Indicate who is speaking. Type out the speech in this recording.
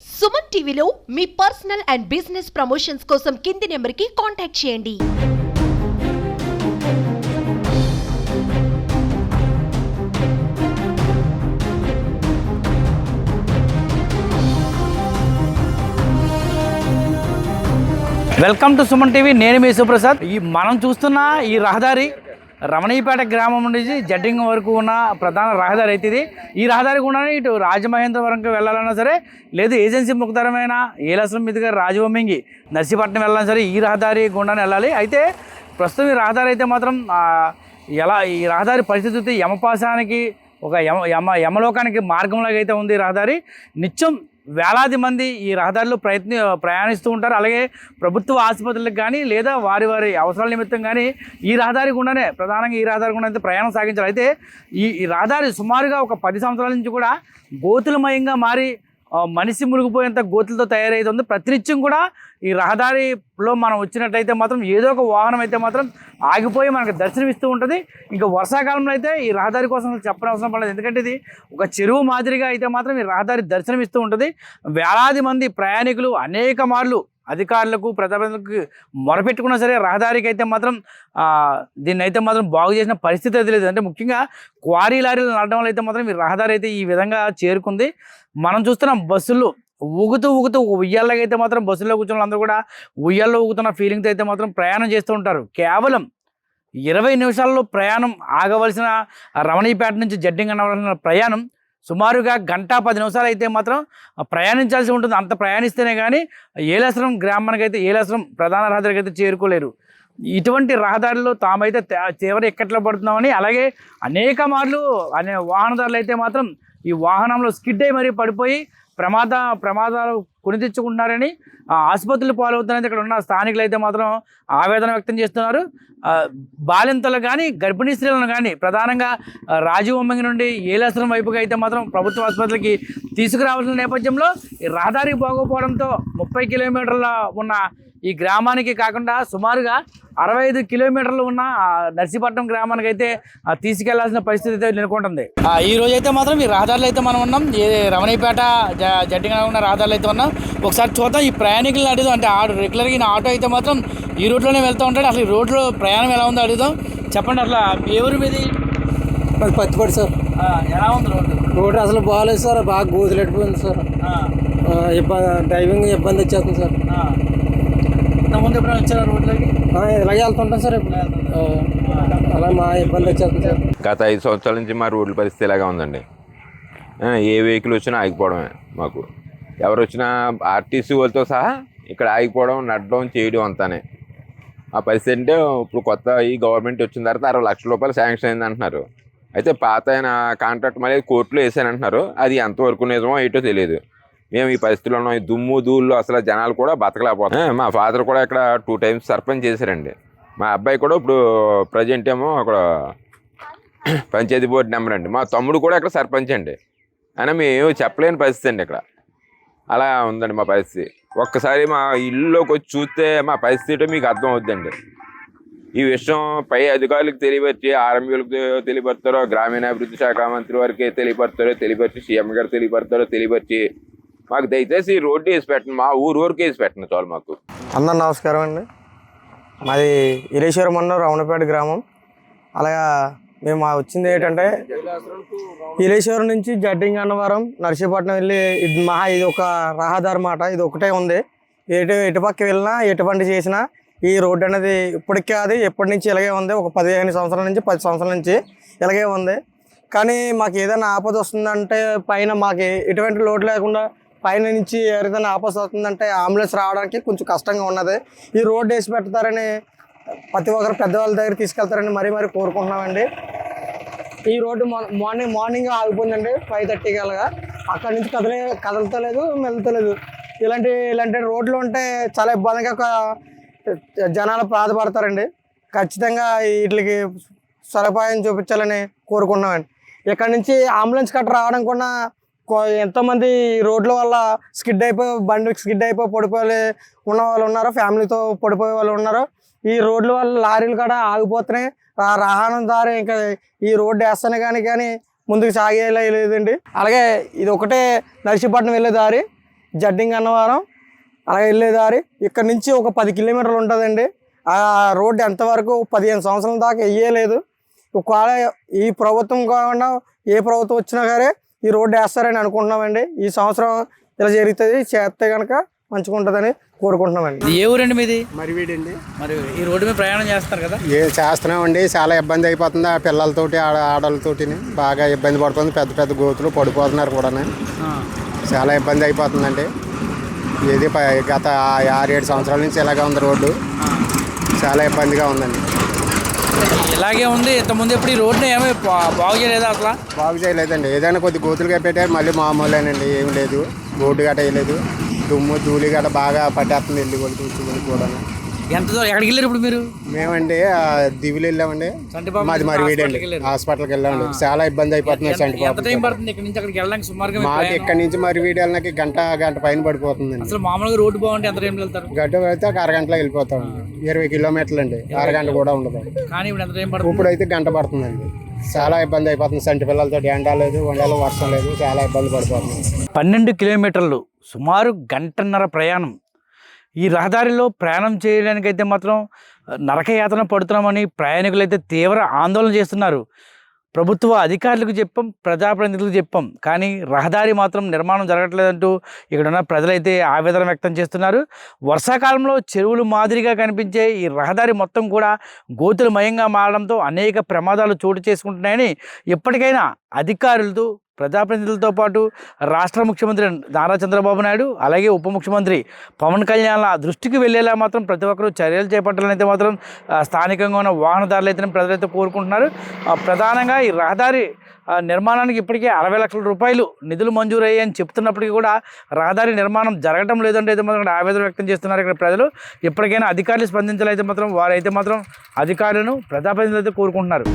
Speaker 1: సుమన్ టీవీలో మీ personal and business promotions కోసం కింది నెంబర్కి కాంటాక్ట్ చేయండి.
Speaker 2: Welcome to Suman TV. నేను మీ సుప్రసాద్. మనం చూస్తున్న ఈ రహదారి రమణీపేట గ్రామం నుంచి జడ్డింగ్ వరకు ఉన్న ప్రధాన రహదారి అయితే ఇది. ఈ రహదారి కూడా ఇటు రాజమహేంద్రవరంకి వెళ్ళాలన్నా సరే, లేదు ఏజెన్సీ ముఖతరమైన ఏలసం మీదుగా రాజవొమ్మింగి నర్సీపట్నం వెళ్ళాలన్నా సరే ఈ రహదారి గుండానే వెళ్ళాలి. అయితే ప్రస్తుతం ఈ రహదారి అయితే మాత్రం ఈ రహదారి పరిస్థితి యమపాశానికి ఒక యమలోకానికి మార్గంలాగా అయితే ఉంది. ఈ రహదారి నిత్యం వేలాది మంది ఈ రహదారిలో ప్రయాణిస్తూ ఉంటారు. అలాగే ప్రభుత్వ ఆసుపత్రులకు కానీ లేదా వారి అవసరాల నిమిత్తం కానీ ఈ రహదారి గుండానే ప్రధానంగా ఈ రహదారి గుండా అయితే ప్రయాణం సాగించారు. అయితే ఈ రహదారి సుమారుగా ఒక 10 సంవత్సరాల నుంచి కూడా గోతులమయంగా మారి మనిషి మునిగిపోయేంత గోతులతో తయారైతుంది. ప్రతినిత్యం కూడా ఈ రహదారిలో మనం వచ్చినట్టయితే మాత్రం ఏదో ఒక వాహనం అయితే మాత్రం ఆగిపోయి మనకు దర్శనమిస్తూ ఉంటుంది. ఇంకా వర్షాకాలంలో అయితే ఈ రహదారి కోసం చెప్పనవసరం పడలేదు, ఎందుకంటే ఇది ఒక చెరువు మాదిరిగా అయితే మాత్రం ఈ రహదారి దర్శనమిస్తూ ఉంటుంది. వేలాది మంది ప్రయాణికులు అనేక మార్లు అధికారులకు ప్రజలకు మొరపెట్టుకున్నా సరే రహదారికి అయితే మాత్రం దీన్ని అయితే మాత్రం బాగు చేసిన పరిస్థితి అయితే లేదు. అంటే ముఖ్యంగా క్వారీ లారీలు నడడం వల్ల అయితే మాత్రం ఈ రహదారి అయితే ఈ విధంగా చేరుకుంది. మనం చూస్తున్నాం బస్సులు ఊగుతూ ఉయ్యాలకి అయితే మాత్రం బస్సుల్లో కూర్చున్న వాళ్ళందరూ కూడా ఉయ్యాల్లో ఊగుతున్న ఫీలింగ్తో అయితే మాత్రం ప్రయాణం చేస్తూ ఉంటారు. కేవలం 20 నిమిషాల్లో ప్రయాణం ఆగవలసిన రమణీపేట నుంచి జడ్డింగ్ అనవలసిన ప్రయాణం సుమారుగా 1:10 నిమిషాలు అయితే మాత్రం ప్రయాణించాల్సి ఉంటుంది. అంత ప్రయాణిస్తేనే కానీ ఏలేశ్వరం గ్రామానికి అయితే ఏలేశ్వరం ప్రధాన రహదారికి అయితే చేరుకోలేరు. ఇటువంటి రహదారిలో తామైతే చివరి ఎక్కట్లో పడుతున్నామని, అలాగే అనేక మార్లు వాహనదారులు అయితే మాత్రం ఈ వాహనంలో స్కిడ్ అయి మరీ పడిపోయి ప్రమాదాలు కొని తెచ్చుకుంటున్నారని ఆసుపత్రులు పాలవుతున్నారని ఇక్కడ ఉన్న స్థానికులు అయితే మాత్రం ఆవేదన వ్యక్తం చేస్తున్నారు. బాలింతలు కానీ గర్భిణీ స్త్రీలను కానీ ప్రధానంగా రాజవొమ్మింగి నుండి ఏలేశ్వరం వైపుగా అయితే మాత్రం ప్రభుత్వ ఆసుపత్రికి తీసుకురావాల్సిన నేపథ్యంలో ఈ రహదారి బాగోపోవడంతో 30 కిలోమీటర్ల ఉన్న ఈ గ్రామానికి కాకుండా సుమారుగా 65 కిలోమీటర్లు ఉన్న నర్సీపట్నం గ్రామానికి అయితే తీసుకెళ్లాల్సిన పరిస్థితి అయితే నెలకొంటుంది. ఈ రోజు అయితే మాత్రం ఈ రహదారులు అయితే మనం ఉన్నాం, రమణీపేట జడ్డింగ్ ఉన్న రహదారులు అయితే ఉన్నాం. ఒకసారి చూద్దాం ఈ ప్రయాణికులను అడుగుదాం. అంటే రెగ్యులర్గా ఈయన ఆటో అయితే మాత్రం ఈ రూట్లోనే వెళ్తూ ఉంటాడు. అసలు ఈ రోడ్లో ప్రయాణం ఎలా ఉందో అడుగుదాం. చెప్పండి, అట్లా ఎవరి మీది?
Speaker 3: పత్తిపడి సార్.
Speaker 2: ఎలా ఉంది
Speaker 3: రోడ్డు? అసలు బాగాలేదు సార్, బాగా గోతులెట్టిపోయింది సార్. డ్రైవింగ్ ఇబ్బంది వచ్చేస్తుంది సార్.
Speaker 2: ముందు ఎప్పుడైనా వచ్చారా రోడ్లకి?
Speaker 3: ఇలాగే వెళ్తుంటాం సార్. అలా మా ఇబ్బంది వచ్చేస్తుంది సార్.
Speaker 4: గత 5 సంవత్సరాల నుంచి మా రోడ్ల పరిస్థితి ఇలాగా ఉందండి. ఏ వెహికల్ వచ్చినా ఆగిపోవడమే. మాకు ఎవరు వచ్చినా ఆర్టీసీ వాళ్ళతో సహా ఇక్కడ ఆగిపోవడం, నడడం, చేయడం అంతానే. ఆ పరిస్థితి అంటే ఇప్పుడు కొత్త ఈ గవర్నమెంట్ వచ్చిన తర్వాత 60 లక్షల రూపాయలు శాంక్షన్ అయింది అంటున్నారు. అయితే పాత ఆయన కాంట్రాక్ట్ మళ్ళీ కోర్టులో వేసానంటున్నారు. అది ఎంతవరకు నిజమో ఏంటో తెలియదు. మేము ఈ పరిస్థితుల్లో ఉన్నాం. ఈ దుమ్ము ధూళ్ళు అసలు జనాలు కూడా బతకలేకపోతాం. మా ఫాదర్ కూడా ఇక్కడ 2 టైమ్స్ సర్పంచ్ చేశారండి. మా అబ్బాయి కూడా ఇప్పుడు ప్రజెంట్ ఏమో అక్కడ పంచాయతీ బోర్డు నెంబర్ అండి. మా తమ్ముడు కూడా ఇక్కడ సర్పంచ్ అండి. అయినా మేము చెప్పలేని పరిస్థితి అండి ఇక్కడ. అలా ఉందండి మా పరిస్థితి. ఒక్కసారి మా ఇల్లులోకి వచ్చి చూస్తే మా పరిస్థితి మీకు అర్థం అవుద్దండి. ఈ విషయం పై అధికారులకు తెలియపరిచి, ఆర్ఎంఓలకు తెలియపరుస్తారో, గ్రామీణాభివృద్ధి శాఖ మంత్రి వారికి తెలియపరిచి సీఎం గారు తెలియపరిచి మాకు దయచేసి ఈ రోడ్డు వేసి పెట్టండి. మా ఊరికి వేసి పెట్టండి చాలు మాకు.
Speaker 3: అందరు నమస్కారం అండి. మాది ఇలేశ్వరం మండలం రమణపేట గ్రామం. అలాగా మేము వచ్చింది ఏంటంటే ఇలేశ్వరం నుంచి జడ్డింగ్ అన్నవరం నర్సీపట్నం వెళ్ళి ఇది ఒక రహదారి మాట. ఇది ఒకటే ఉంది. ఎటుపక్క వెళ్ళినా ఎటువంటి చేసినా ఈ రోడ్డు అనేది ఇప్పటికే కాదు, ఎప్పటి నుంచి ఇలాగే ఉంది. ఒక 15 సంవత్సరాల నుంచి 10 సంవత్సరాల నుంచి ఇలాగే ఉంది. కానీ మాకు ఏదైనా ఆపద వస్తుందంటే పైన మాకు ఎటువంటి లోటు లేకుండా పైన నుంచి ఎవరిదైనా ఆపద వస్తుందంటే అంబులెన్స్ రావడానికి కొంచెం కష్టంగా ఉన్నది. ఈ రోడ్డు వేసి పెడతారని ప్రతి ఒక్కరు పెద్దవాళ్ళ దగ్గర తీసుకెళ్తారని మరీ కోరుకుంటున్నామండి. ఈ రోడ్డు మార్నింగ్ ఆగిపోయిందండి 5:30 కలగా. అక్కడి నుంచి కదలతలేదు, మెలుతలేదు. ఇలాంటి రోడ్లు ఉంటే చాలా ఇబ్బందిగా జనాలు బాధపడతారండి. ఖచ్చితంగా వీటికి సదుపాయం చూపించాలని కోరుకున్నామండి. ఇక్కడ నుంచి అంబులెన్స్ కట్ట రావడం కూడా ఎంతోమంది రోడ్ల వల్ల బండి స్కిడ్ అయిపోయి పడిపోయి ఉన్న వాళ్ళు ఉన్నారు, ఫ్యామిలీతో పడిపోయే వాళ్ళు ఉన్నారు. ఈ రోడ్ల వల్ల లారీలు కూడా ఆగిపోతున్నాయి. రవాణా దారి ఇంకా ఈ రోడ్డు వేస్తానే కానీ ముందుకు సాగేలా లేదండి. అలాగే ఇది ఒకటే నర్సీపట్నం వెళ్ళే దారి. జడ్డింగ్ అన్నవరం అలాగే వెళ్ళే దారి ఇక్కడ నుంచి ఒక 10 కిలోమీటర్లు ఉంటుందండి. ఆ రోడ్డు ఎంతవరకు 15 సంవత్సరాల దాకా వేయలేదు. ఒకవేళ ఈ ప్రభుత్వం కాకుండా ఏ ప్రభుత్వం వచ్చినా సరే ఈ రోడ్డు వేస్తారని అనుకుంటున్నామండి. ఈ సంవత్సరం ఇలా జరుగుతుంది, చేస్తే కనుక మంచిగా ఉంటుందని కోరుకుంటున్నామండి.
Speaker 2: ఏ ఊరండి మీది?
Speaker 5: మరివీడండి.
Speaker 2: మరి ఈ రోడ్డు మీద ప్రయాణం చేస్తారు కదా?
Speaker 5: చేస్తున్నామండి. చాలా ఇబ్బంది అయిపోతుంది ఆ పిల్లలతోటి ఆడవాళ్ళతోటి బాగా ఇబ్బంది పడుతుంది. పెద్ద పెద్ద గోతులు పడిపోతున్నారు కూడా. చాలా ఇబ్బంది అయిపోతుందండి. ఇది గత 6-7 సంవత్సరాల నుంచి ఇలాగే ఉంది రోడ్డు. చాలా ఇబ్బందిగా ఉందండి.
Speaker 2: ఇలాగే ఉంది. ఇంతకుముందు ఎప్పుడు ఈ రోడ్ని ఏమీ బాగు చేయలేదా? అసలు
Speaker 5: బాగు చేయలేదండి. ఏదైనా కొద్ది గోతులుగా పెట్టారు, మళ్ళీ మామూలేనండి. ఏం లేదు, రోడ్డు గట్ట వేయలేదు. దుమ్ము ధూళి గట్ట బాగా పట్టేస్తుంది వెళ్ళి కూడా చూసుకుని కూడా.
Speaker 2: ఎంత దూరం ఎక్కడికి వెళ్ళారు ఇప్పుడు మీరు?
Speaker 5: మేమండి దివులు వెళ్ళామండి. మాది మరివీడండి. హాస్పిటల్కి వెళ్ళామండి. చాలా ఇబ్బంది అయిపోతుంది.
Speaker 2: ఎంత టైం పడుతుంది ఇక్కడ నుంచి అక్కడికి వెళ్ళడానికి సుమారుగా?
Speaker 5: మాకు ఇక్కడ నుంచి మరివీడి వెళ్ళడానికి గంట పైన పడిపోతుందండి.
Speaker 2: అసలు మామూలుగా రోడ్డు బాగుంటే ఎంత టైంలో వెళ్తారు?
Speaker 5: గడ్డ అయితే ఒక అరగంటలో వెళ్ళిపోతామండి. 20 కిలోమీటర్లు అండి, అరగంట కూడా ఉండదు.
Speaker 2: కానీ ఇప్పుడు ఎంత టైం పడుతుంది?
Speaker 5: ఇప్పుడు అయితే గంట పడుతుందండి. చాలా ఇబ్బంది అయిపోతుంది. సంటి పిల్లలతో ఎండ లేదు, వండలు వర్షం లేదు, చాలా ఇబ్బంది పడిపోతుంది.
Speaker 2: 12 కిలోమీటర్లు, సుమారు గంటన్నర ప్రయాణం. ఈ రహదారిలో ప్రయాణం చేయడానికైతే మాత్రం నరకయాతన పడుతున్నామని ప్రయాణికులైతే తీవ్ర ఆందోళన చేస్తున్నారు. ప్రభుత్వ అధికారులకు చెప్పాం, ప్రజాప్రతినిధులకు చెప్పాం, కానీ రహదారి మాత్రం నిర్మాణం జరగట్లేదంటూ ఇక్కడ ఉన్న ప్రజలైతే ఆవేదన వ్యక్తం చేస్తున్నారు. వర్షాకాలంలో చెరువులు మాదిరిగా కనిపించే ఈ రహదారి మొత్తం కూడా గోతులమయంగా మారడంతో అనేక ప్రమాదాలు చోటు చేసుకుంటున్నాయని ఎప్పటికైనా అధికారులతో, ప్రజాప్రతినిధులతో పాటు రాష్ట్ర ముఖ్యమంత్రి నారా చంద్రబాబు నాయుడు అలాగే ఉప ముఖ్యమంత్రి పవన్ కళ్యాణ్ల దృష్టికి వెళ్ళేలా మాత్రం ప్రతి ఒక్కరూ చర్యలు చేపట్టాలని అయితే మాత్రం స్థానికంగా ఉన్న వాహనదారులు అయితే ప్రజలైతే కోరుకుంటున్నారు. ప్రధానంగా ఈ రహదారి నిర్మాణానికి ఇప్పటికే 60 లక్షల రూపాయలు నిధులు మంజూరయ్యాయని చెప్తున్నప్పటికీ కూడా రహదారి నిర్మాణం జరగడం లేదంటే అయితే మాత్రం ఆవేదన వ్యక్తం చేస్తున్నారు ఇక్కడ ప్రజలు. ఎప్పటికైనా అధికారులు స్పందించాలైతే మాత్రం వారైతే మాత్రం అధికారులను, ప్రజాప్రతినిధులు అయితే కోరుకుంటున్నారు.